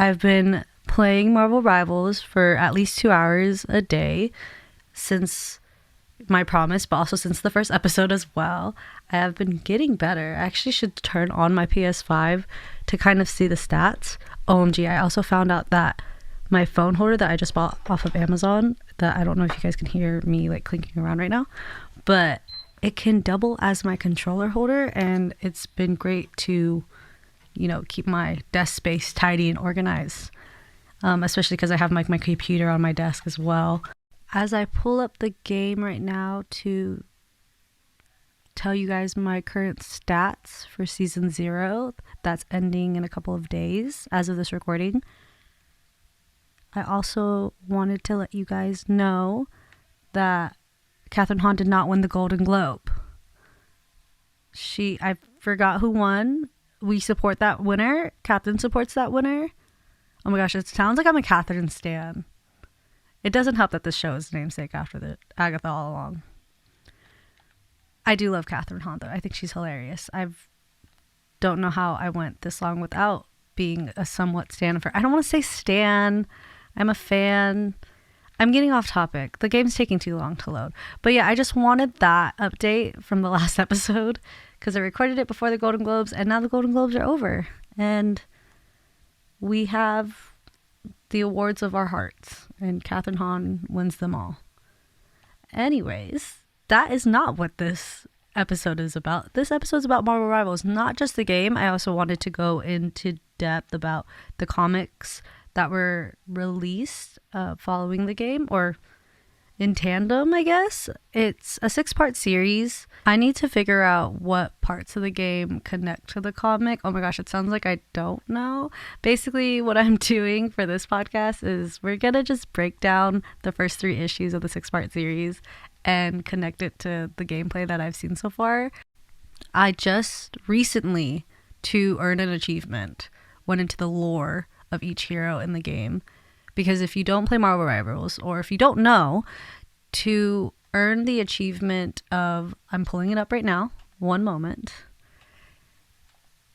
I've been playing Marvel Rivals for at least 2 hours a day since my promise, but also since the first episode as well. I have been getting better. I actually should turn on my PS5 to kind of see the stats. OMG, I also found out that my phone holder that I just bought off of Amazon, that I don't know if you guys can hear me like clinking around right now, but it can double as my controller holder, and it's been great to, you know, keep my desk space tidy and organized, especially because I have like my computer on my desk as well. As I pull up the game right now to tell you guys my current stats for season 0, that's ending in a couple of days as of this recording, I also wanted to let you guys know that Catherine Hahn did not win the Golden Globe. I forgot who won. We support that winner. Catherine supports that winner. Oh my gosh, it sounds like I'm a Catherine stan. It doesn't help that this show is namesake after the Agatha all along. I do love Catherine Hahn though. I think she's hilarious. I don't know how I went this long without being a somewhat stan of her. I don't want to say stan. I'm a fan. I'm getting off topic. The game's taking too long to load. But yeah, I just wanted that update from the last episode because I recorded it before the Golden Globes, and now the Golden Globes are over. And we have the awards of our hearts, and Catherine Hahn wins them all. Anyways, that is not what this episode is about. This episode is about Marvel Rivals, not just the game. I also wanted to go into depth about the comics that were released following the game, or in tandem, I guess. It's a 6-part series. I need to figure out what parts of the game connect to the comic. Oh my gosh, it sounds like I don't know. Basically, what I'm doing for this podcast is we're gonna just break down the first 3 issues of the 6-part series and connect it to the gameplay that I've seen so far. I just recently, to earn an achievement, went into the lore of each hero in the game, because if you don't play Marvel Rivals, or if you don't know, to earn the achievement of, I'm pulling it up right now, one moment,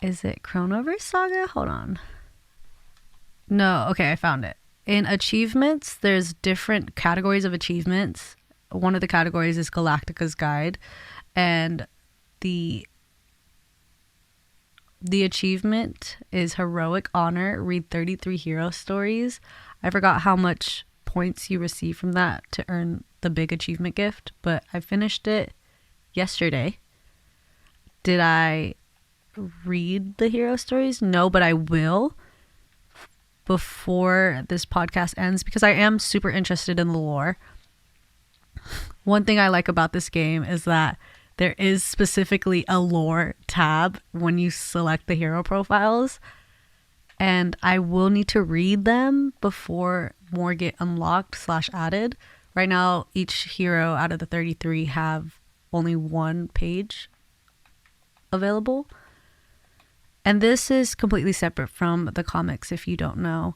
is it Chronoverse Saga? Hold on. No, okay, I found it. In achievements, there's different categories of achievements. One of the categories is Galactica's Guide, and the achievement is Heroic Honor. Read 33 hero stories. I forgot how much points you receive from that to earn the big achievement gift, but I finished it yesterday. Did I read the hero stories? No, but I will before this podcast ends, because I am super interested in the lore. One thing I like about this game is that there is specifically a lore tab when you select the hero profiles, and I will need to read them before more get unlocked / added. Right now, each hero out of the 33 have only 1 page available. And this is completely separate from the comics, if you don't know.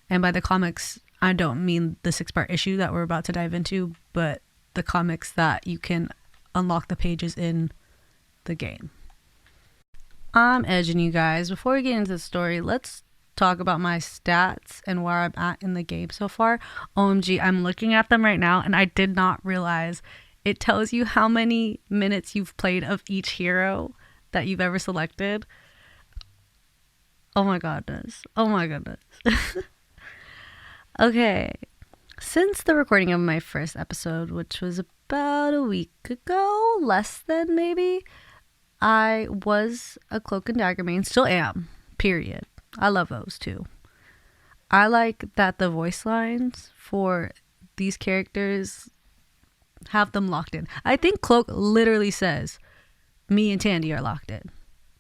And by the comics, I don't mean the 6-part issue that we're about to dive into, but the comics that you can unlock the pages in the game. I'm edging you guys. Before we get into the story, let's talk about my stats and where I'm at in the game so far. OMG, I'm looking at them right now, and I did not realize it tells you how many minutes you've played of each hero that you've ever selected. Oh my goodness. Oh my goodness. Okay. Since the recording of my first episode, which was about a week ago, less than maybe, I was a Cloak and Dagger main, still am, period. I love those too. I like that the voice lines for these characters have them locked in. I think Cloak literally says, me and Tandy are locked in.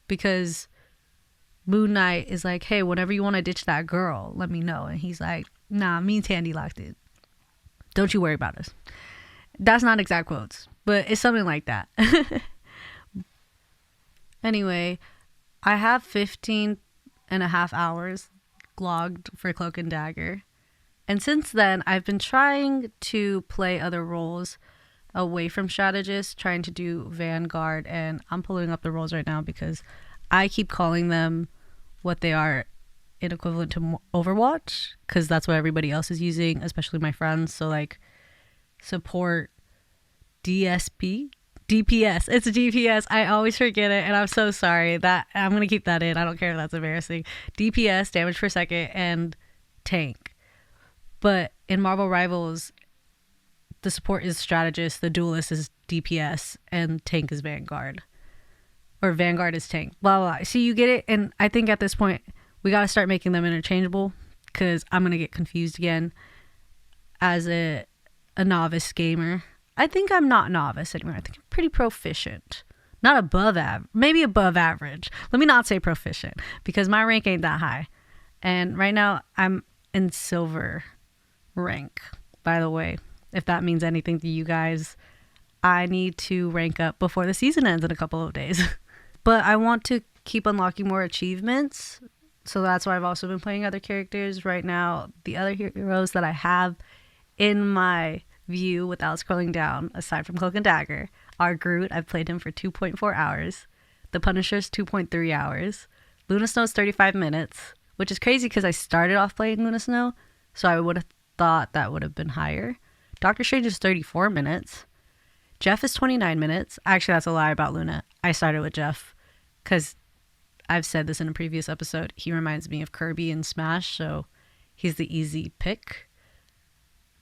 Because Moon Knight is like, hey, whenever you want to ditch that girl, let me know. And he's like, nah, me and Tandy locked in. Don't you worry about us. That's not exact quotes, but it's something like that. Anyway, I have 15 and a half hours logged for Cloak and Dagger. And since then, I've been trying to play other roles away from strategist, trying to do Vanguard, and I'm pulling up the roles right now because I keep calling them what they are an equivalent to Overwatch, because that's what everybody else is using, especially my friends. So like support DSP, DPS. It's DPS. I always forget it, and I'm so sorry. That I'm gonna keep that in. I don't care if that's embarrassing. DPS, damage per second, and tank. But in Marvel Rivals, the support is strategist, the duelist is DPS, and tank is Vanguard. Or Vanguard is tank. Blah, blah, blah. So you get it, and I think at this point, we gotta start making them interchangeable, because I'm gonna get confused again as a novice gamer. I think I'm not novice anymore. I think I'm pretty proficient. Not above average. Maybe above average. Let me not say proficient, because my rank ain't that high. And right now, I'm in silver rank, by the way. If that means anything to you guys, I need to rank up before the season ends in a couple of days. But I want to keep unlocking more achievements. So that's why I've also been playing other characters. Right now, the other heroes that I have in my view without scrolling down, aside from Cloak and Dagger, are Groot. I've played him for 2.4 hours. The Punisher's 2.3 hours. Luna Snow's 35 minutes, which is crazy because I started off playing Luna Snow, so I would have thought that would have been higher. Doctor Strange is 34 minutes. Jeff is 29 minutes. Actually, that's a lie about Luna. I started with Jeff because I've said this in a previous episode. He reminds me of Kirby in Smash, so he's the easy pick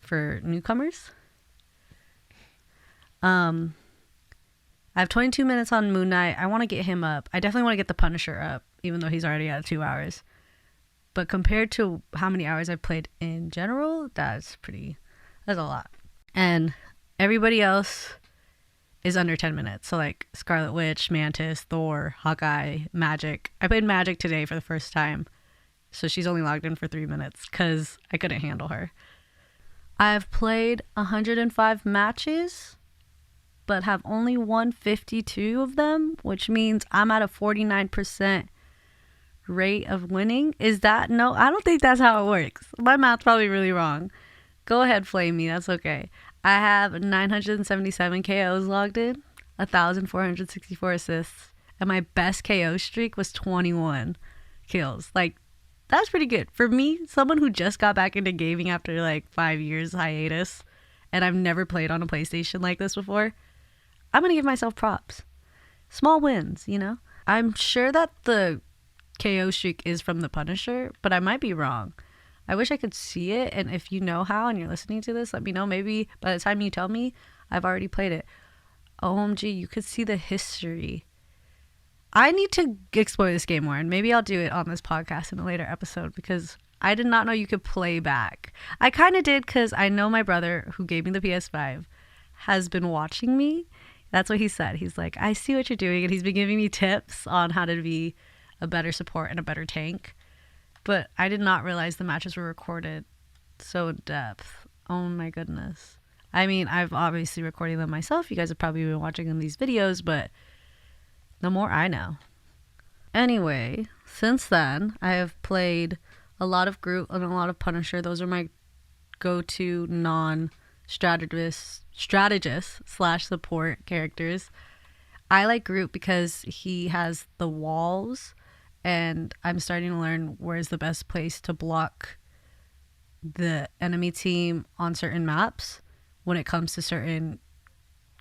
for newcomers. I have 22 minutes on Moon Knight. I want to get him up. I definitely want to get the Punisher up, even though he's already at 2 hours. But compared to how many hours I've played in general, that's a lot. And everybody else is under 10 minutes. So like Scarlet Witch, Mantis, Thor, Hawkeye, Magic. I played Magic today for the first time. So she's only logged in for 3 minutes because I couldn't handle her. I've played 105 matches, but have only won 52 of them, which means I'm at a 49% rate of winning. Is that? No, I don't think that's how it works. My math's probably really wrong. Go ahead, flame me. That's okay. I have 977 KOs logged in, 1,464 assists, and my best KO streak was 21 kills. Like, that's pretty good. For me, someone who just got back into gaming after like 5 years hiatus, and I've never played on a PlayStation like this before, I'm going to give myself props. Small wins, you know? I'm sure that the KO streak is from the Punisher, but I might be wrong. I wish I could see it, and if you know how and you're listening to this, let me know. Maybe by the time you tell me, I've already played it. OMG, you could see the history. I need to explore this game more, and maybe I'll do it on this podcast in a later episode, because I did not know you could play back. I kind of did, because I know my brother, who gave me the PS5, has been watching me. That's what he said. He's like, I see what you're doing, and he's been giving me tips on how to be a better support and a better tank. But I did not realize the matches were recorded so in depth. Oh my goodness. I mean, I've obviously recording them myself. You guys have probably been watching these videos, but the more I know. Anyway, since then, I have played a lot of Groot and a lot of Punisher. Those are my go-to non-strategist / support characters. I like Groot because he has the walls, and I'm starting to learn where's the best place to block the enemy team on certain maps when it comes to certain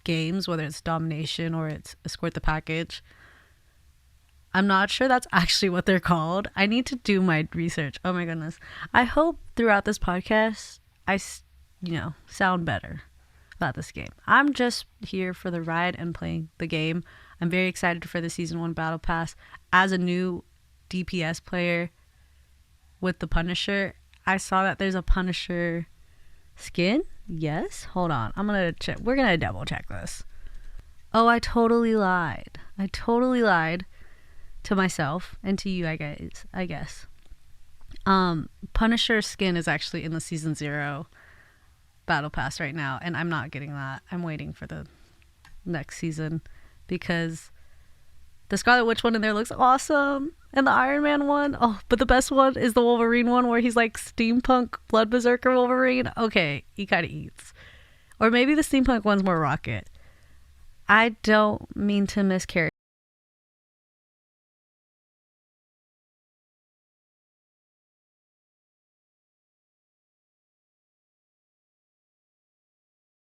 games, whether it's domination or it's escort the package. I'm not sure that's actually what they're called. I need to do my research. Oh my goodness. I hope throughout this podcast I sound better about this game. I'm just here for the ride and playing the game. I'm very excited for the Season 1 Battle Pass. As a new DPS player with the Punisher, I saw that there's a Punisher skin. Yes? Hold on. I'm going to check. We're going to double check this. Oh, I totally lied. To myself and to you, I guess. Punisher skin is actually in the Season 0 Battle Pass right now, and I'm not getting that. I'm waiting for the next season because the Scarlet Witch one in there looks awesome, and the Iron Man one. Oh, but the best one is the Wolverine one where he's like steampunk blood berserker Wolverine. Okay, he kind of eats. Or maybe the steampunk one's more Rocket. I don't mean to miscarry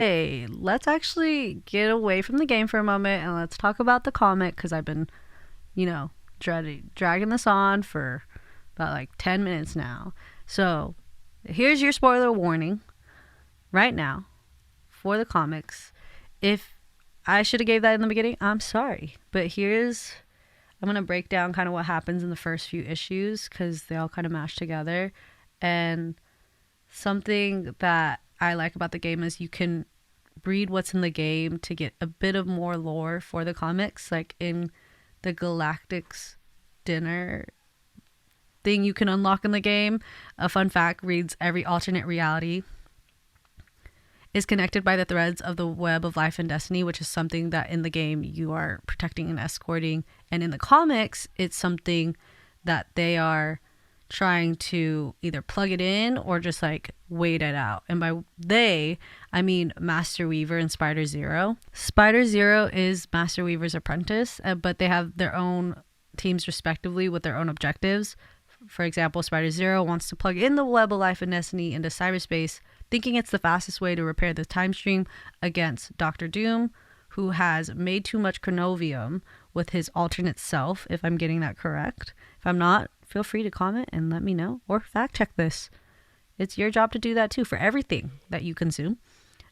Hey, let's actually get away from the game for a moment and let's talk about the comic because I've been, you know, dragging this on for about like 10 minutes now. So, here's your spoiler warning right now for the comics. If I should have gave that in the beginning, I'm sorry. But I'm going to break down kind of what happens in the first few issues because they all kind of mash together. And something that I like about the game is you can read what's in the game to get a bit of more lore for the comics. Like in the Galactics dinner thing you can unlock in the game, a fun fact reads every alternate reality is connected by the threads of the web of life and destiny, which is something that in the game you are protecting and escorting. And in the comics, it's something that they are trying to either plug it in or just like wait it out. And by they, I mean Master Weaver and Spider Zero. Spider Zero is Master Weaver's apprentice, but they have their own teams respectively with their own objectives. For example, Spider Zero wants to plug in the web of life and destiny into cyberspace, thinking it's the fastest way to repair the time stream against Doctor Doom, who has made too much chronovium with his alternate self, if I'm getting that correct. If I'm not, feel free to comment and let me know or fact check this. It's your job to do that too for everything that you consume.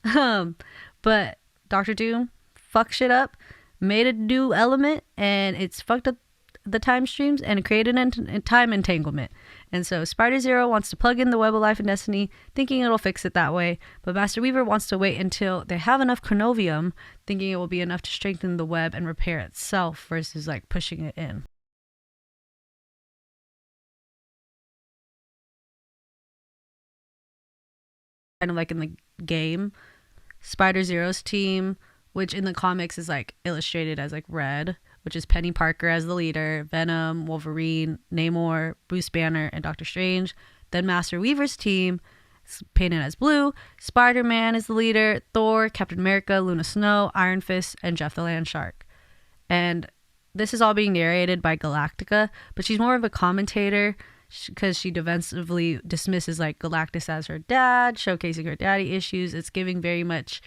But Doctor Doom fucked shit up, made a new element, and it's fucked up the time streams and created a time entanglement. And so Spider Zero wants to plug in the web of life and destiny, thinking it'll fix it that way. But Master Weaver wants to wait until they have enough chronovium, thinking it will be enough to strengthen the web and repair itself versus like pushing it in. Kind of like in the game, Spider Zero's team, which in the comics is like illustrated as like red, which is Penny Parker as the leader, Venom, Wolverine, Namor, Bruce Banner, and Doctor Strange. Then Master Weaver's team is painted as blue. Spider-Man is the leader, Thor, Captain America, Luna Snow, Iron Fist, and Jeff the Land Shark. And this is all being narrated by Galactica, but she's more of a commentator because she defensively dismisses like Galactus as her dad, showcasing her daddy issues. It's giving very much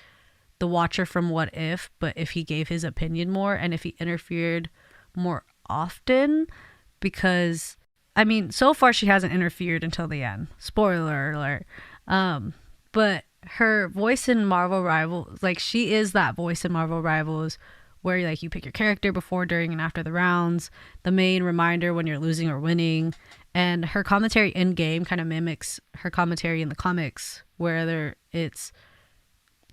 the Watcher from What If, but if he gave his opinion more and if he interfered more often, because I mean, so far she hasn't interfered until the end. Spoiler alert. But her voice in Marvel Rivals, like she is that voice in Marvel Rivals where like you pick your character before, during, and after the rounds, the main reminder when you're losing or winning, and her commentary in game kind of mimics her commentary in the comics, whether it's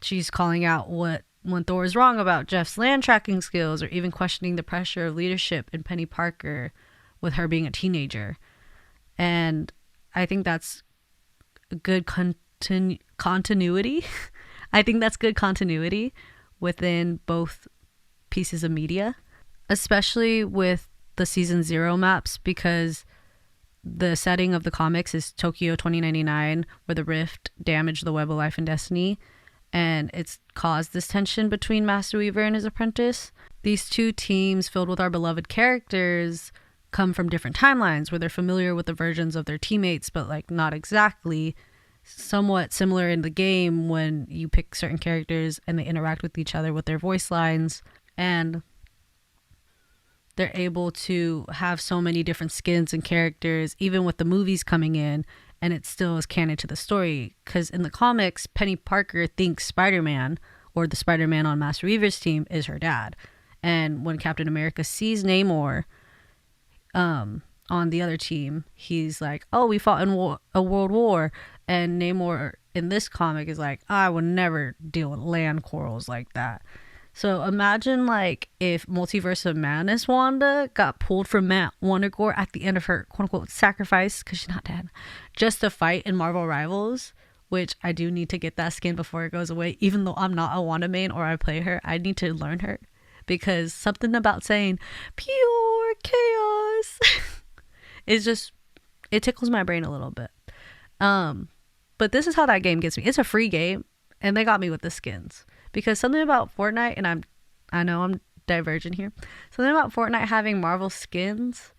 she's calling out when Thor is wrong about Jeff's land tracking skills, or even questioning the pressure of leadership in Penny Parker with her being a teenager. And I think that's good continuity. I think that's good continuity within both pieces of media, especially with the season 0 maps, because the setting of the comics is Tokyo 2099, where the rift damaged the web of life and destiny, and it's caused this tension between Master Weaver and his apprentice. These two teams filled with our beloved characters come from different timelines where they're familiar with the versions of their teammates, but like not exactly. Somewhat similar in the game when you pick certain characters and they interact with each other with their voice lines, and they're able to have so many different skins and characters, even with the movies coming in, and it still is canon to the story. Because in the comics, Penny Parker thinks Spider-Man, or the Spider-Man on Master Weaver's team, is her dad. And when Captain America sees Namor on the other team, he's like, oh, we fought in a world war. And Namor in this comic is like, I would never deal with land quarrels like that. So imagine like if Multiverse of Madness Wanda got pulled from Matt Wondergore at the end of her quote unquote sacrifice, because she's not dead, just to fight in Marvel Rivals, which I do need to get that skin before it goes away. Even though I'm not a Wanda main or I play her, I need to learn her, because something about saying pure chaos is just, it tickles my brain a little bit. But this is how that game gets me. It's a free game and they got me with the skins. Because something about Fortnite, and I know I'm divergent here, something about Fortnite having Marvel skins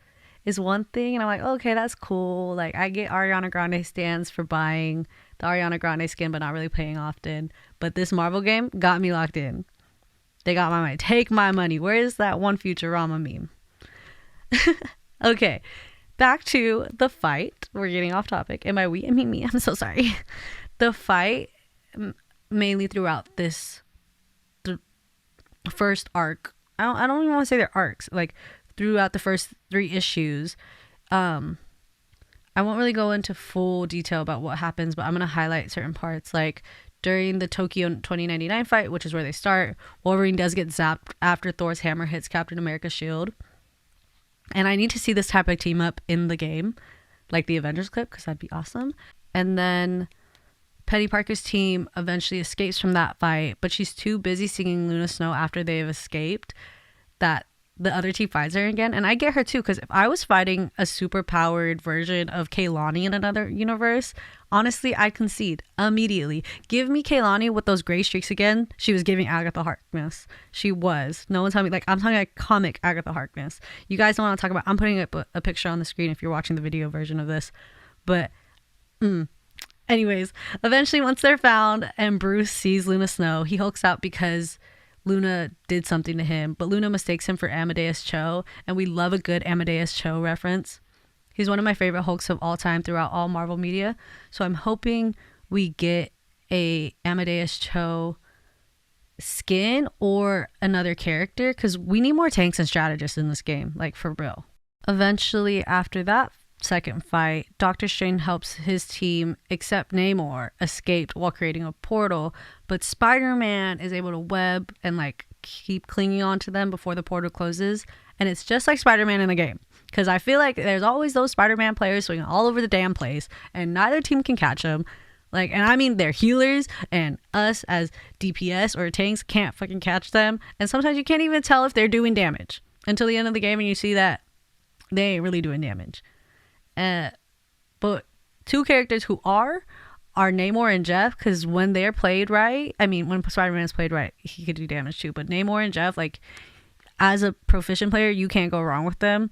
is one thing, and I'm like, okay, that's cool. Like, I get Ariana Grande stands for buying the Ariana Grande skin, but not really playing often. But this Marvel game got me locked in. They got my money. Take my money. Where is that one Futurama meme? Okay, back to the fight. We're getting off topic. Am I we? I mean me. I'm so sorry. The fight, mainly throughout this the first arc. I don't even want to say they're arcs. Like throughout the first 3 issues. I won't really go into full detail about what happens, but I'm gonna highlight certain parts. Like during the Tokyo 2099 fight, which is where they start, Wolverine does get zapped after Thor's hammer hits Captain America's shield. And I need to see this type of team up in the game, like the Avengers clip, because that'd be awesome. And then Penny Parker's team eventually escapes from that fight, but she's too busy singing Luna Snow after they've escaped that the other team finds her again. And I get her too, because if I was fighting a super powered version of Kaylani in another universe, honestly, I'd concede immediately. Give me Kaylani with those gray streaks again. She was giving Agatha Harkness. She was. No one tell me, like, I'm talking like comic Agatha Harkness. You guys don't want to talk about, I'm putting up a picture on the screen if you're watching the video version of this. But, anyways, eventually once they're found and Bruce sees Luna Snow, he hulks out because Luna did something to him, but Luna mistakes him for Amadeus Cho, and we love a good Amadeus Cho reference. He's one of my favorite Hulks of all time throughout all Marvel media, so I'm hoping we get a Amadeus Cho skin or another character, because we need more tanks and strategists in this game, like for real. Eventually, after that second fight, Doctor Strange helps his team, except Namor, escaped while creating a portal, but Spider-Man is able to web and like keep clinging on to them before the portal closes. And it's just like Spider-Man in the game, because I feel like there's always those Spider-Man players swinging all over the damn place and neither team can catch them. Like, and I mean, they're healers, and us as DPS or tanks can't fucking catch them. And sometimes you can't even tell if they're doing damage until the end of the game and you see that they ain't really doing damage. But 2 characters who are Namor and Jeff, because when they're played right, I mean, when Spider-Man is played right, he could do damage too, but Namor and Jeff, like, as a proficient player, you can't go wrong with them.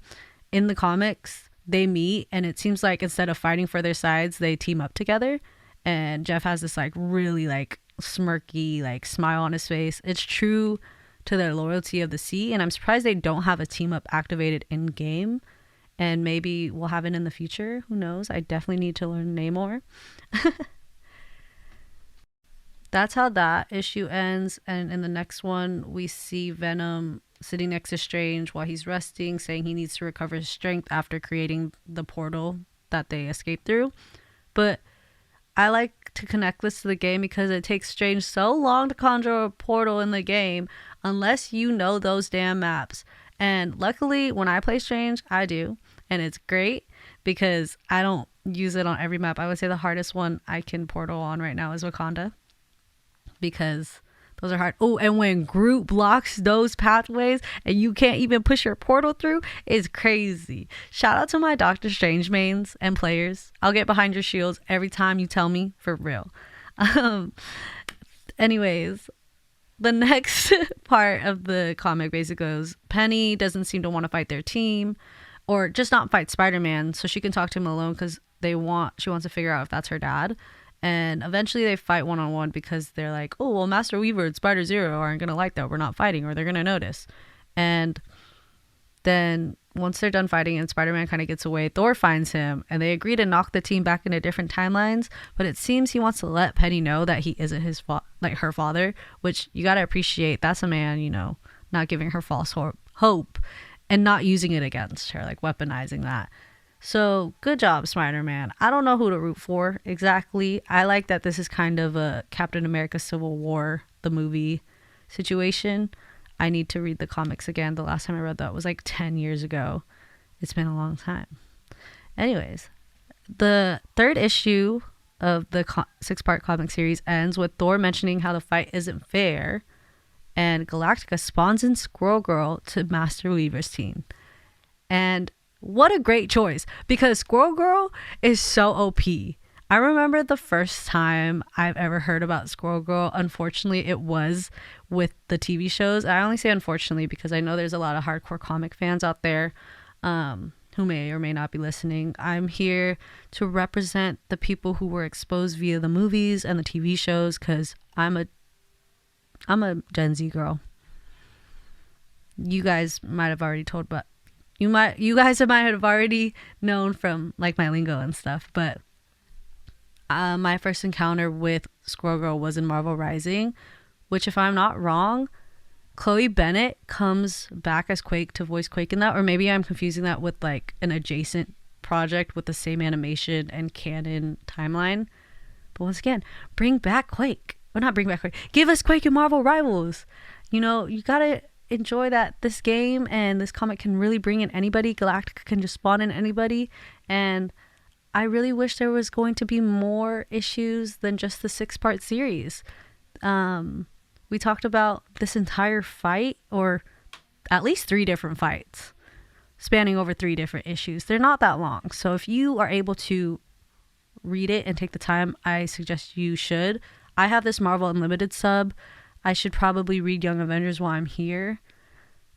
In the comics, they meet, and it seems like instead of fighting for their sides, they team up together, and Jeff has this, like, really, like, smirky, like, smile on his face. It's true to their loyalty of the sea, and I'm surprised they don't have a team up activated in game. And maybe we'll have it in the future. Who knows? I definitely need to learn Namor. That's how that issue ends. And in the next one, we see Venom sitting next to Strange while he's resting, saying he needs to recover his strength after creating the portal that they escaped through. But I like to connect this to the game because it takes Strange so long to conjure a portal in the game unless you know those damn maps. And luckily, when I play Strange, I do. And it's great because I don't use it on every map. I would say the hardest one I can portal on right now is Wakanda, because those are hard. Oh, and when Groot blocks those pathways and you can't even push your portal through, it's crazy. Shout out to my Doctor Strange mains and players. I'll get behind your shields every time you tell me, for real. Anyways, the next part of the comic basically goes, Penny doesn't seem to want to fight their team, or just not fight Spider-Man, so she can talk to him alone because she wants to figure out if that's her dad. And eventually they fight one-on-one because they're like, oh, well, Master Weaver and Spider-Zero aren't going to like that. We're not fighting, or they're going to notice. And then once they're done fighting and Spider-Man kind of gets away, Thor finds him, and they agree to knock the team back into different timelines. But it seems he wants to let Penny know that he isn't her father, which you got to appreciate. That's a man, not giving her false hope and not using it against her, like weaponizing that. So good job, Spider-Man. I don't know who to root for exactly. I like that this is kind of a Captain America Civil War, the movie situation. I need to read the comics again. The last time I read that was like 10 years ago. It's been a long time. Anyways, the 3rd issue of the 6-part comic series ends with Thor mentioning how the fight isn't fair, and Galactica spawns in Squirrel Girl to Master Weaver's team. And what a great choice, because Squirrel Girl is so OP. I remember the first time I've ever heard about Squirrel Girl, unfortunately, it was with the TV shows. I only say unfortunately because I know there's a lot of hardcore comic fans out there. who may or may not be listening. I'm here to represent the people who were exposed via the movies and the TV shows, because I'm a Gen Z girl. You guys might have already told, but you guys might have already known from like my lingo and stuff, but my first encounter with Squirrel Girl was in Marvel Rising, which, if I'm not wrong, Chloe Bennett comes back as Quake to voice Quake in that, or maybe I'm confusing that with like an adjacent project with the same animation and canon timeline. But once again, bring back Quake. Well, not bring back Quake. Give us Quake and Marvel Rivals. You know, you gotta enjoy that this game and this comic can really bring in anybody. Galactica can just spawn in anybody. And I really wish there was going to be more issues than just the 6-part series. We talked about this entire fight, or at least 3 different fights spanning over 3 different issues. They're not that long. So if you are able to read it and take the time, I suggest you should. I have this Marvel Unlimited sub. I should probably read Young Avengers while I'm here.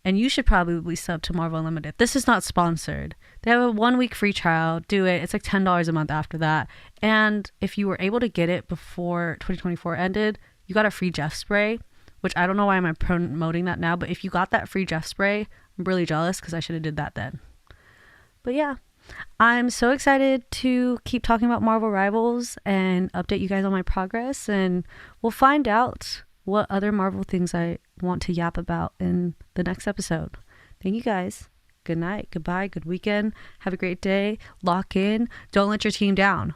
And you should probably sub to Marvel Unlimited. This is not sponsored. They have a 1-week free trial. Do it. It's like $10 a month after that. And if you were able to get it before 2024 ended, you got a free Jeff spray, which I don't know why I'm promoting that now, but if you got that free Jeff spray, I'm really jealous because I should have did that then. But yeah, I'm so excited to keep talking about Marvel Rivals and update you guys on my progress, and we'll find out what other Marvel things I want to yap about in the next episode. Thank you guys. Good night, goodbye, good weekend. Have a great day. Lock in. Don't let your team down.